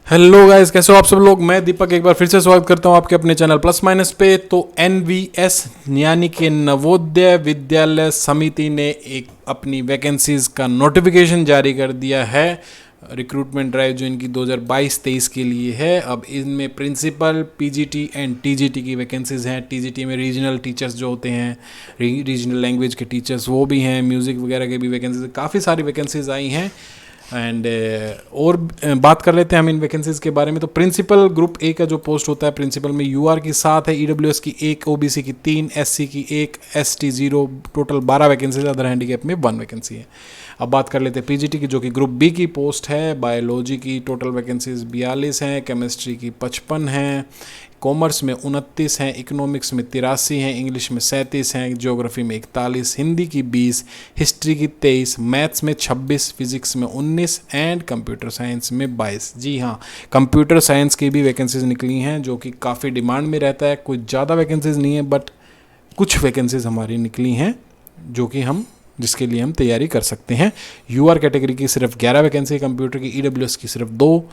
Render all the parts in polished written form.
Hello guys, कैसे हो आप सब लोग। मैं दीपक एक बार फिर से स्वागत करता हूं आपके अपने चैनल प्लस माइनस पे। तो एनवीएस यानी कि नवोदय विद्यालय समिति ने एक अपनी वैकेंसीज का नोटिफिकेशन जारी कर दिया है। रिक्रूटमेंट ड्राइव जो इनकी 2022-23 के लिए है। अब इनमें प्रिंसिपल, पीजीटी एंड टीजीटी की वैकेंसीज हैं। टीजीटी में रीजनल टीचर्स जो होते हैं, रीजनल लैंग्वेज के टीचर्स वो भी हैं। म्यूज़िक वगैरह के भी वैकेंसीज, काफ़ी सारी वैकेंसीज आई हैं। एंड और बात कर लेते हैं हम इन वैकेंसीज के बारे में। तो प्रिंसिपल ग्रुप ए का जो पोस्ट होता है, प्रिंसिपल में यूआर की 7 है, ईडब्ल्यूएस की 1, ओबीसी की 3, एससी की 1, ST 0, total 12 vacancies. Other handicap में 1 वैकेंसी है। अब बात कर लेते हैं पीजीटी की, जो कि ग्रुप बी की पोस्ट है। बायोलॉजी की टोटल वैकेंसीज 42 हैं, केमिस्ट्री की 55 हैं, कॉमर्स में 29 हैं, इकोनॉमिक्स में 83 हैं, इंग्लिश में 37 हैं, ज्योग्राफी में 41, हिंदी की 20, हिस्ट्री की 23, मैथ्स में 26, फिजिक्स में 19 एंड कंप्यूटर साइंस में 22। जी हाँ, कंप्यूटर साइंस की भी वैकेंसीज निकली हैं, जो कि काफ़ी डिमांड में रहता है। कुछ ज़्यादा वैकेंसीज नहीं है, बट कुछ वैकेंसीज हमारी निकली हैं जो कि जिसके लिए हम तैयारी कर सकते हैं। यूआर कैटेगरी की सिर्फ 11 वैकेंसी, कंप्यूटर की ईडब्ल्यूएस की सिर्फ 2,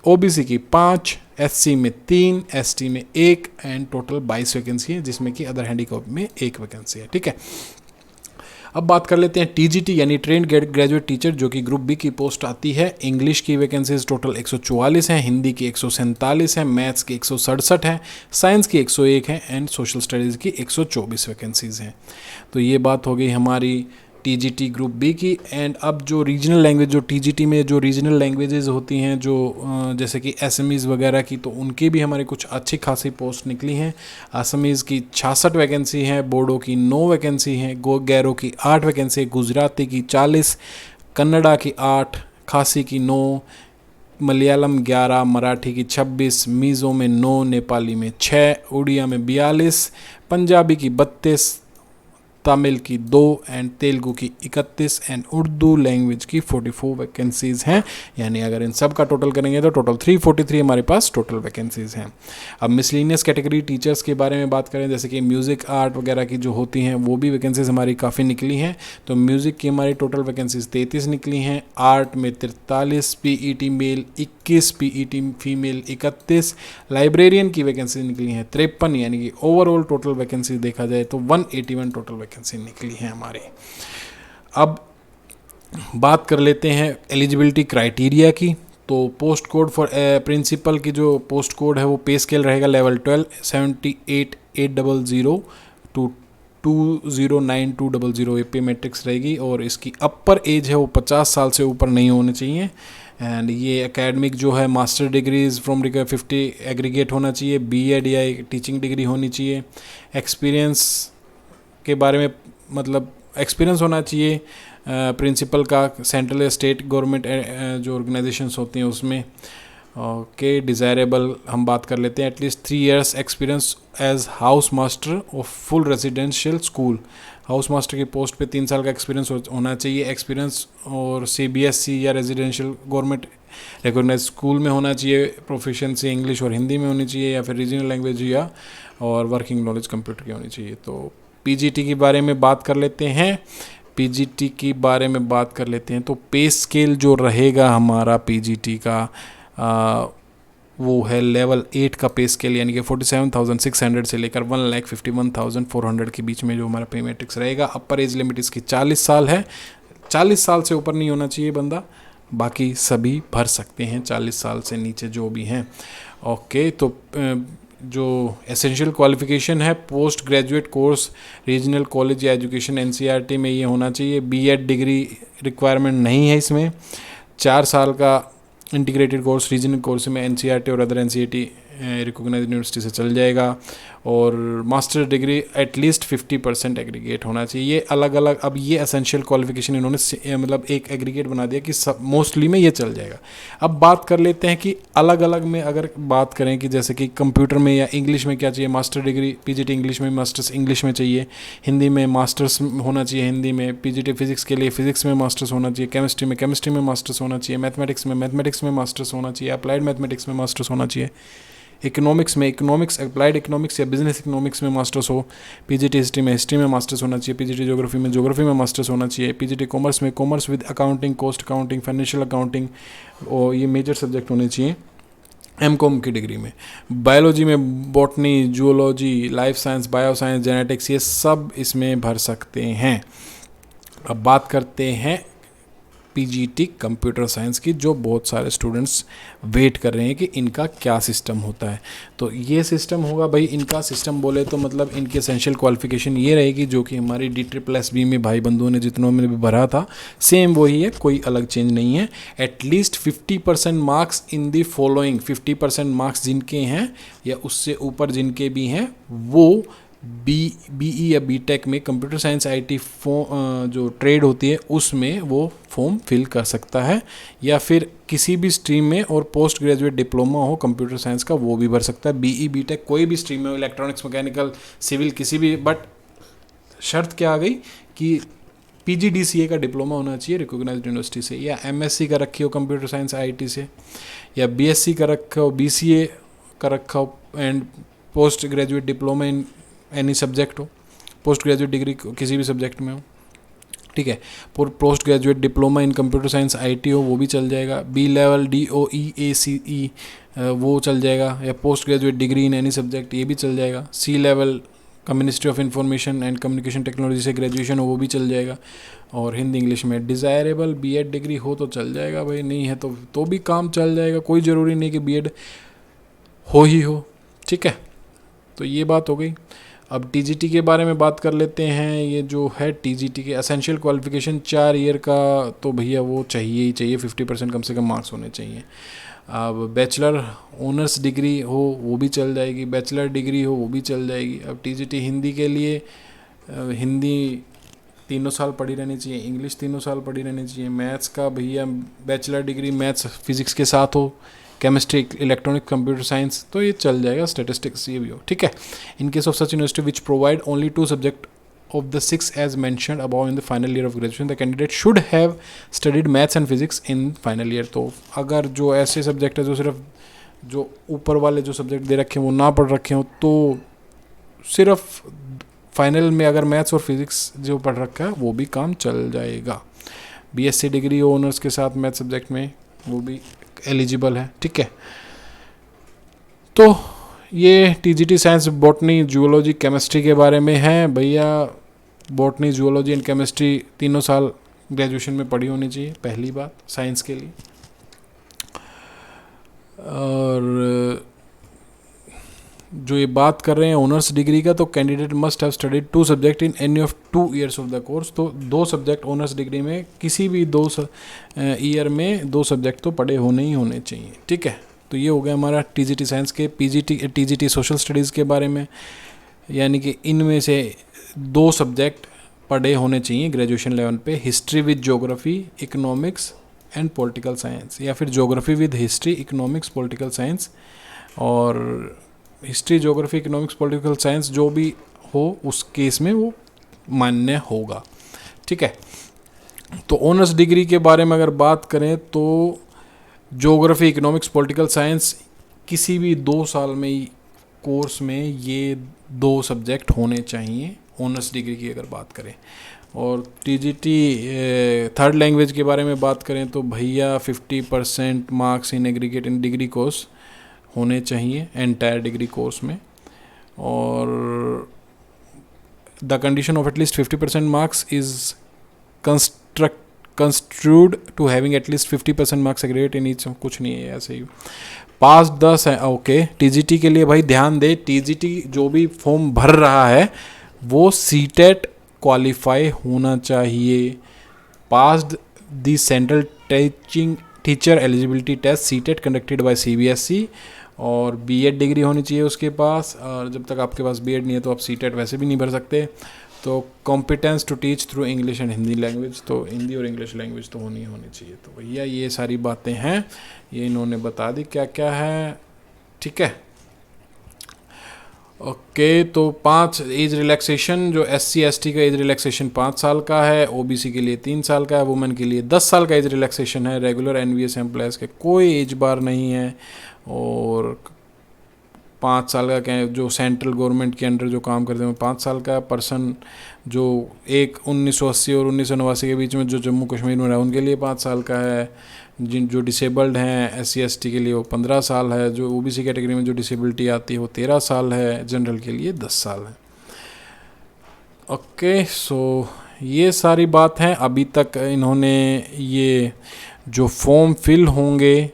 ओबीसी की 5, एससी में 3, एसटी में 1 एंड टोटल 22 वैकेंसी है, जिसमें कि अदर हैंडीकैप में 1 वैकेंसी है। ठीक है, अब बात कर लेते हैं टीजीटी यानी ट्रेंड ग्रेजुएट टीचर, जो कि ग्रुप बी की पोस्ट आती है। इंग्लिश की वैकेंसीज टोटल 144 हैं, हिंदी की 147 है, मैथ्स की 167 है, साइंस की 101 है एंड सोशल स्टडीज़ की 124 वैकेंसीज हैं। तो ये बात हो गई हमारी टीजीटी ग्रुप बी की। एंड अब जो रीजनल लैंग्वेज, जो टीजीटी में जो रीजनल लैंग्वेजेस होती हैं, जो जैसे कि असमीज़ वगैरह की, तो उनकी भी हमारी कुछ अच्छी खासी पोस्ट निकली हैं। असमीज़ की 66 वैकेंसी है, बोडो की 9 वैकेंसी है, गैरो की 8 वैकेंसी है, गुजराती की 40, कन्नड़ा की 8, खासी की 9, मलयालम 11, मराठी की 26, मीज़ो में 9, नेपाली में 6, उड़िया में 42, पंजाबी की 32, तमिल की 2 एंड तेलुगु की 31 एंड उर्दू लैंग्वेज की 44 वैकेंसीज़ हैं। यानी अगर इन सब का टोटल करेंगे तो टोटल 343 हमारे पास टोटल वैकेंसीज़ हैं। अब मिसलिनियस कैटेगरी टीचर्स के बारे में बात करें, जैसे कि म्यूज़िक, आर्ट वगैरह की जो होती हैं, वो भी वैकेंसीज़ हमारी काफ़ी निकली हैं। तो म्यूज़िक की हमारी टोटल वैकेंसीज़ 33 निकली हैं, आर्ट में 43, PET male 21, PET female 31, librarian की वैकेंसी निकली हैं 53, यानी कि ओवरऑल टोटल वैकेंसी देखा जाए तो 181 टोटल वैकेंसी निकली है हमारी। अब बात कर लेते हैं एलिजिबिलिटी क्राइटेरिया की। तो पोस्ट कोड फॉर प्रिंसिपल की जो पोस्ट कोड है वो पे स्केल रहेगा लेवल 12, 78,800 टू 209,200 ये पे मैट्रिक्स रहेगी। और इसकी अपर एज है वो 50 साल से ऊपर नहीं होनी चाहिए। एंड ये एकेडमिक जो है, मास्टर डिग्रीज फ्रॉम 50 एग्रीगेट होना चाहिए, बीएड या एक टीचिंग डिग्री होनी चाहिए। एक्सपीरियंस के बारे में, मतलब एक्सपीरियंस होना चाहिए प्रिंसिपल का सेंट्रल या स्टेट गवर्नमेंट जो ऑर्गेनाइजेशंस होती हैं उसमें। ओके, डिज़ायरेबल हम बात कर लेते हैं at least 3 years experience as house master of full residential school. House master की पोस्ट पे 3 साल का एक्सपीरियंस होना चाहिए। एक्सपीरियंस और सीबीएसई या रेजिडेंशियल गवर्नमेंट रिकॉग्नाइज स्कूल में होना चाहिए। प्रोफिशिएंसी इंग्लिश और हिंदी में होनी चाहिए, या फिर रीजनल लैंग्वेज या और वर्किंग नॉलेज कंप्यूटर की होनी चाहिए। तो पीजीटी के बारे में बात कर लेते हैं। पीजीटी के बारे में बात कर लेते हैं तो पे स्केल जो रहेगा हमारा पीजीटी का वो है लेवल 8 का पे स्केल, यानी कि 47,600 से लेकर 1,51,400 के बीच में जो हमारा पे मैट्रिक्स रहेगा। अपर एज लिमिट इसकी 40 साल है। 40 साल से ऊपर नहीं होना चाहिए बंदा, बाकी सभी भर सकते हैं 40 साल से नीचे जो भी हैं। ओके, तो जो एसेंशियल क्वालिफिकेशन है, post graduate course regional college या एजुकेशन एनसीईआरटी में ये होना चाहिए। बीएड डिग्री रिक्वायरमेंट नहीं है इसमें। 4 साल का इंटीग्रेटेड कोर्स रीजनल कोर्स में एनसीईआरटी और अदर एनसीईआरटी रिकॉग्नाइज्ड यूनिवर्सिटी से चल जाएगा। और मास्टर डिग्री एटलीस्ट 50% एग्रीगेट होना चाहिए। ये अलग अलग, अब ये एसेंशियल क्वालिफिकेशन इन्होंने मतलब एक एग्रीगेट बना दिया कि सब मोस्टली में ये चल जाएगा। अब बात कर लेते हैं कि अलग अलग में अगर बात करें कि जैसे कि कंप्यूटर में या इंग्लिश में क्या चाहिए। मास्टर डिग्री पीजीटी इंग्लिश में, मास्टर्स इंग्लिश में चाहिए। हिंदी में मास्टर्स होना चाहिए हिंदी में। पीजीटी फिजिक्स के लिए फिजिक्स में मास्टर्स होना चाहिए। केमिस्ट्री में मास्टर्स होना चाहिए। मैथमेटिक्स में मास्टर्स होना चाहिए। अप्लाइड मैथमेटिक्स में मास्टर्स होना चाहिए। इकोनॉमिक्स में अप्लाइड इकोनॉमिक्स या बिजनेस इकोनॉमिक्स में मास्टर्स हो। पीजीटी हिस्ट्री में मास्टर्स होना चाहिए। पीजीटी ज्योग्राफी में मास्टर्स होना चाहिए। PGT commerce with accounting, cost accounting, financial accounting, और ये मेजर सब्जेक्ट होने चाहिए। एमकॉम की डिग्री में। बायोलॉजी में botany, zoology, life science, bio science, genetics, ये सब इसमें भर सकते हैं। अब बात करते हैं पीजीटी कंप्यूटर साइंस की, जो बहुत सारे स्टूडेंट्स वेट कर रहे हैं कि इनका क्या सिस्टम होता है। तो ये सिस्टम होगा भाई, इनका सिस्टम बोले तो मतलब इनकी एसेंशियल क्वालिफिकेशन ये रहेगी जो कि हमारी DSSB में भाई बंधुओं ने जितनों में भी भरा था सेम वही है, कोई अलग चेंज नहीं है। At least 50% marks in the following, 50% marks जिनके हैं या उससे ऊपर जिनके भी हैं वो BE या BTech में कंप्यूटर साइंस IT जो ट्रेड होती है उसमें वो फॉर्म फिल कर सकता है, या फिर किसी भी स्ट्रीम में और पोस्ट ग्रेजुएट डिप्लोमा हो कंप्यूटर साइंस का वो भी भर सकता है। BE BTech कोई भी स्ट्रीम में, इलेक्ट्रॉनिक्स, मैकेनिकल, सिविल, किसी भी, बट शर्त क्या आ गई कि PGDCA का डिप्लोमा होना चाहिए रिकॉग्नाइज्ड यूनिवर्सिटी से, या MSc का रखी हो कंप्यूटर साइंस IT से, या BSc का रखा हो, BCA का रखा हो, and post graduate diploma in any subject हो, पोस्ट ग्रेजुएट डिग्री किसी भी सब्जेक्ट में हो, ठीक है। Post graduate diploma in computer science IT हो वो भी चल जाएगा। B लेवल DOE ACE वो चल जाएगा, या post graduate degree in any subject ये भी चल जाएगा। C लेवल का ministry of information and communication technology से ग्रेजुएशन हो वो भी चल जाएगा। और हिंदी इंग्लिश में डिज़ायरेबल B.Ed डिग्री हो तो चल जाएगा भाई, नहीं है तो भी काम चल जाएगा, कोई ज़रूरी नहीं कि B.Ed हो ही हो, ठीक है। तो ये बात हो गई। अब TGT के बारे में बात कर लेते हैं। ये जो है TGT के एसेंशियल क्वालिफिकेशन 4 ईयर का, तो भैया वो चाहिए ही चाहिए, 50% कम से कम मार्क्स होने चाहिए। अब बैचलर ऑनर्स डिग्री हो वो भी चल जाएगी, बैचलर डिग्री हो वो भी चल जाएगी। अब TGT हिंदी के लिए हिंदी 3 साल पढ़ी रहनी चाहिए, इंग्लिश 3 साल पढ़ी रहनी चाहिए। मैथ्स का भैया बैचलर डिग्री मैथ्स फिजिक्स के साथ हो, केमिस्ट्री, इलेक्ट्रॉनिक, कंप्यूटर साइंस, तो ये चल जाएगा। स्टैटिस्टिक्स ये भी हो, ठीक है। In case of such university which provide only 2 subject of the 6 as mentioned above in the final year of graduation, the candidate should have studied maths and physics in final year। तो अगर जो ऐसे subject है जो सिर्फ जो ऊपर वाले जो सब्जेक्ट दे रखे हैं वो ना पढ़ रखे हो, तो सिर्फ फाइनल में अगर मैथ्स और फिजिक्स जो पढ़ रखा है वो भी काम चल जाएगा। BSc डिग्री हो ऑनर्स के साथ मैथ सब्जेक्ट में वो भी एलिजिबल है, ठीक है। तो ये TGT science, botany, zoology, chemistry के बारे में है भैया। बॉटनी, जूलॉजी एंड केमिस्ट्री 3 साल ग्रेजुएशन में पढ़ी होनी चाहिए, पहली बात साइंस के लिए। और जो ये बात कर रहे हैं ऑनर्स डिग्री का, तो candidate must have studied 2 subject in any of 2 years of the course. तो 2 सब्जेक्ट ऑनर्स डिग्री में किसी भी 2 ईयर में 2 सब्जेक्ट तो पढ़े होने ही होने चाहिए, ठीक है। तो ये हो गया हमारा TGT साइंस के। TGT सोशल स्टडीज़ के बारे में, यानी कि इनमें से 2 सब्जेक्ट पढ़े होने चाहिए ग्रेजुएशन लेवल पे, history with geography, economics and political science, या फिर geography with history, economics, political science. और history, geography, economics, political science जो भी हो उस केस में वो मान्य होगा, ठीक है। तो ऑनर्स डिग्री के बारे में अगर बात करें तो ज्योग्राफी, इकोनॉमिक्स, पॉलिटिकल साइंस किसी भी 2 साल में कोर्स में ये 2 सब्जेक्ट होने चाहिए ऑनर्स डिग्री की अगर बात करें। और TGT थर्ड लैंग्वेज के बारे में बात करें तो भैया 50% marks in aggregate in degree course होने चाहिए एंटायर डिग्री कोर्स में। और the condition of at least 50% marks is construed to having at least 50% marks aggregate in each, कुछ नहीं है ऐसे ही। पास 10 है, ओके। TGT के लिए भाई ध्यान दे, TGT जो भी फॉर्म भर रहा है वो CTET क्वालिफाई होना चाहिए। Passed the central teacher eligibility test CTET conducted by CBSE, और B.Ed डिग्री होनी चाहिए उसके पास। और जब तक आपके पास B.Ed नहीं है तो आप CTET वैसे भी नहीं भर सकते। तो competence to teach through English and Hindi language, तो हिंदी और इंग्लिश लैंग्वेज तो होनी चाहिए। तो भैया ये सारी बातें हैं, ये इन्होंने बता दी क्या क्या है, ठीक है। ओके, तो 5 एज रिलैक्सेशन, जो SC ST का एज रिलैक्सेशन 5 साल का है, OBC के लिए 3 साल का है, वुमेन के लिए 10 साल का एज रिलैक्सेशन है। रेगुलर NVS एम्प्लॉयज़ के कोई एज बार नहीं है। और 5 साल का क्या, जो सेंट्रल गवर्नमेंट के अंडर जो काम करते हैं 5 साल का पर्सन, जो एक 1980 और 1989 के बीच में जो जम्मू कश्मीर में रहा उनके लिए 5 साल का है, जिन जो डिसेबल्ड हैं SC ST के लिए वो 15 साल है, जो OBC कैटेगरी में जो डिसेबिलिटी आती है वो 13 साल है, जनरल के लिए 10 साल है। ओके, सो ये सारी बात है। अभी तक इन्होंने ये जो फॉर्म फिल होंगे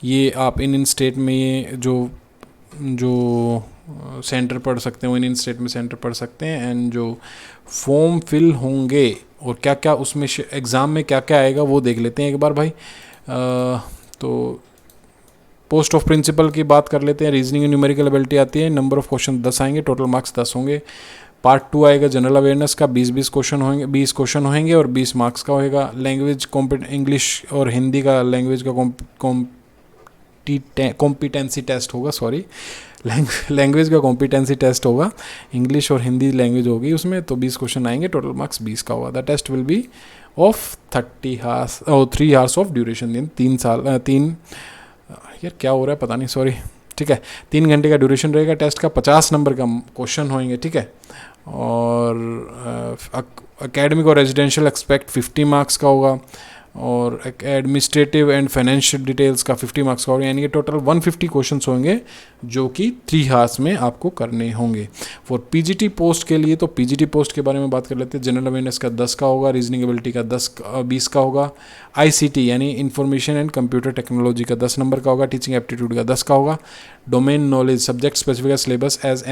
ये आप इन स्टेट में ये जो सेंटर पढ़ सकते हैं वो इन स्टेट में सेंटर पढ़ सकते हैं। एंड जो फॉर्म फिल होंगे और क्या क्या उसमें एग्ज़ाम में क्या क्या आएगा वो देख लेते हैं एक बार भाई। तो पोस्ट ऑफ प्रिंसिपल की बात कर लेते हैं। रीजनिंग एंड न्यूमेरिकल एबिलिटी आती है, नंबर ऑफ क्वेश्चन 10 आएंगे, टोटल मार्क्स 10 होंगे। पार्ट 2 आएगा जनरल अवेयरनेस का, 20 क्वेश्चन होंगे, 20 क्वेश्चन होंगे और 20 मार्क्स का होएगा। लैंग्वेज इंग्लिश और हिंदी का लैंग्वेज का कॉम्पिटेंसी टेस्ट होगा, सॉरी लैंग्वेज का कॉम्पिटेंसी टेस्ट होगा, इंग्लिश और हिंदी लैंग्वेज होगी उसमें। तो 20 क्वेश्चन आएंगे, टोटल मार्क्स 20 का होगा। The test will be of 3 hours of duration. 3 यार क्या हो रहा है पता नहीं, सॉरी, ठीक है। 3 घंटे का ड्यूरेशन रहेगा टेस्ट का, 50 नंबर का क्वेश्चन होंगे, ठीक है। और एकेडमिक और रेजिडेंशियल एक्सपेक्ट 50 मार्क्स का होगा और एडमिनिस्ट्रेटिव एंड फाइनेंशियल डिटेल्स का 50 मार्क्स का होगा। यानी कि टोटल 150 क्वेश्चंस होंगे जो कि 3 आवर्स में आपको करने होंगे। फॉर PGT पोस्ट के लिए, तो PGT पोस्ट के बारे में बात कर लेते हैं। जनरल अवेयरनेस का 10 का होगा, रीजनिंग एबिलिटी का 20 का होगा, ICT यानी इंफॉर्मेशन एंड कंप्यूटर टेक्नोलॉजी का 10 नंबर का होगा, टीचिंग एप्टीट्यूड का 10 का होगा। Domain knowledge subject specific syllabus as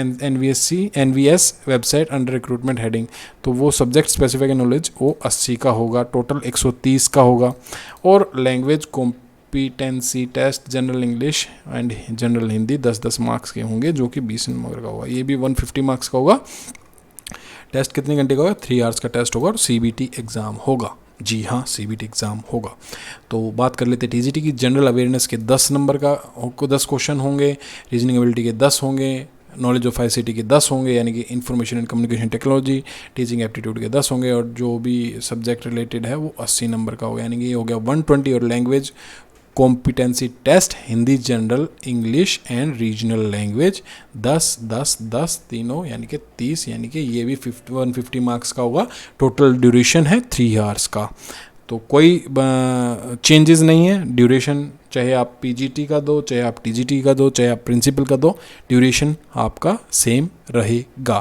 NVS website under recruitment heading, तो वो सब्जेक्ट स्पेसिफिक नॉलेज वो 80 का होगा, टोटल 130 का होगा। और language competency test general English and general Hindi 10-10 marks के होंगे जो कि 20 नंबर का होगा। ये भी 150 मार्क्स का होगा। टेस्ट कितने घंटे का होगा? 3 आवर्स का टेस्ट होगा और CBT एग्ज़ाम होगा। जी हाँ, CBT एग्ज़ाम होगा। तो बात कर लेते हैं TGT की। जनरल अवेयरनेस के 10 नंबर का 10 क्वेश्चन होंगे, रीजनिंग एबिलिटी के 10 होंगे, नॉलेज ऑफ ICT के 10 होंगे यानी कि information and communication technology, teaching aptitude के 10 होंगे और जो भी सब्जेक्ट रिलेटेड है वो 80 नंबर का होगा, यानी कि ये हो गया 120। और language competency test Hindi, general, English and regional language 10-10-10 तीनों यानी कि 30, यानी कि ये भी 150 मार्क्स का होगा। टोटल ड्यूरेशन है 3 आवर्स का। तो कोई चेंजेस नहीं है ड्यूरेशन, चाहे आप PGT का दो, चाहे आप TGT का दो, चाहे आप प्रिंसिपल का दो, ड्यूरेशन आपका सेम रहेगा।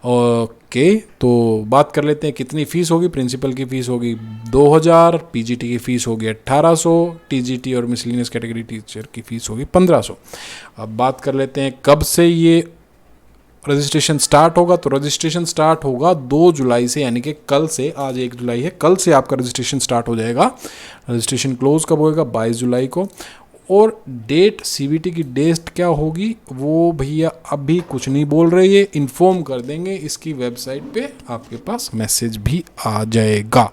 ओके, तो बात कर लेते हैं कितनी फ़ीस होगी। प्रिंसिपल की फ़ीस होगी 2000, PGT की फ़ीस होगी 1800, TGT और मिसलिनियस कैटेगरी टीचर की फ़ीस होगी 1500। अब बात कर लेते हैं कब से ये रजिस्ट्रेशन स्टार्ट होगा। तो रजिस्ट्रेशन स्टार्ट होगा 2 जुलाई से, यानी कि कल से। आज 1 जुलाई है, कल से आपका रजिस्ट्रेशन स्टार्ट हो जाएगा। रजिस्ट्रेशन क्लोज कब होएगा? 22 जुलाई को। और डेट CBT की डेट क्या होगी वो भैया अभी कुछ नहीं बोल रहे, ये इन्फॉर्म कर देंगे, इसकी वेबसाइट पे आपके पास मैसेज भी आ जाएगा।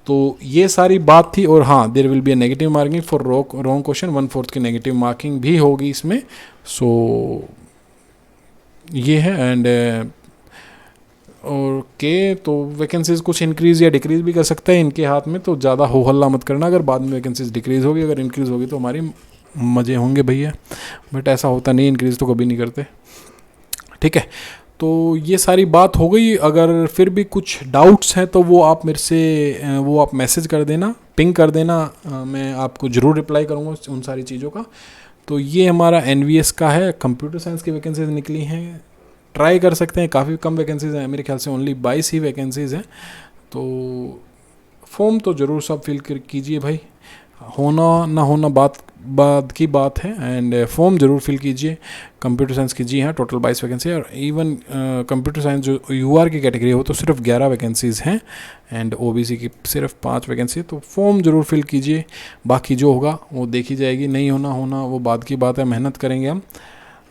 तो ये सारी बात थी। और हाँ, there will be a negative marking for wrong question, 1/4 की नेगेटिव मार्किंग भी होगी इसमें। सो ये है। एंड ओके, तो वैकेंसीज कुछ इंक्रीज़ या डिक्रीज़ भी कर सकता है, इनके हाथ में। तो ज़्यादा हो हल्ला मत करना अगर बाद में वैकेंसीज डिक्रीज़ होगी। अगर इंक्रीज़ होगी तो हमारी मज़े होंगे भैया, बट ऐसा होता नहीं, इंक्रीज़ तो कभी नहीं करते, ठीक है। तो ये सारी बात हो गई। अगर फिर भी कुछ डाउट्स हैं तो वो आप मेरे से वो आप मैसेज कर देना, पिंग कर देना, मैं आपको ज़रूर रिप्लाई करूँगा उन सारी चीज़ों का। तो ये हमारा NVS का है, कंप्यूटर साइंस की वैकेंसीज निकली हैं, ट्राई कर सकते हैं। काफ़ी कम वैकेंसीज़ हैं, मेरे ख्याल से ओनली 22 ही वैकेंसीज़ हैं। तो फॉर्म तो ज़रूर सब फिल कीजिए भाई, होना ना होना बाद की बात है। एंड फॉर्म ज़रूर फिल कीजिए कंप्यूटर साइंस की। जी हाँ, टोटल 22 वैकेंसी है। और इवन कंप्यूटर साइंस जो UR की कैटेगरी हो तो सिर्फ 11 वैकेंसीज़ हैं एंड OBC की सिर्फ 5 वैकेंसी। तो फॉर्म ज़रूर फिल कीजिए, बाकी जो होगा वो देखी जाएगी। नहीं होना वो बाद की बात है, मेहनत करेंगे हम।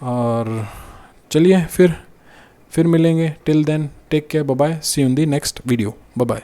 और चलिए फिर मिलेंगे। Till then take care, bye bye, see you in the next video, bye bye.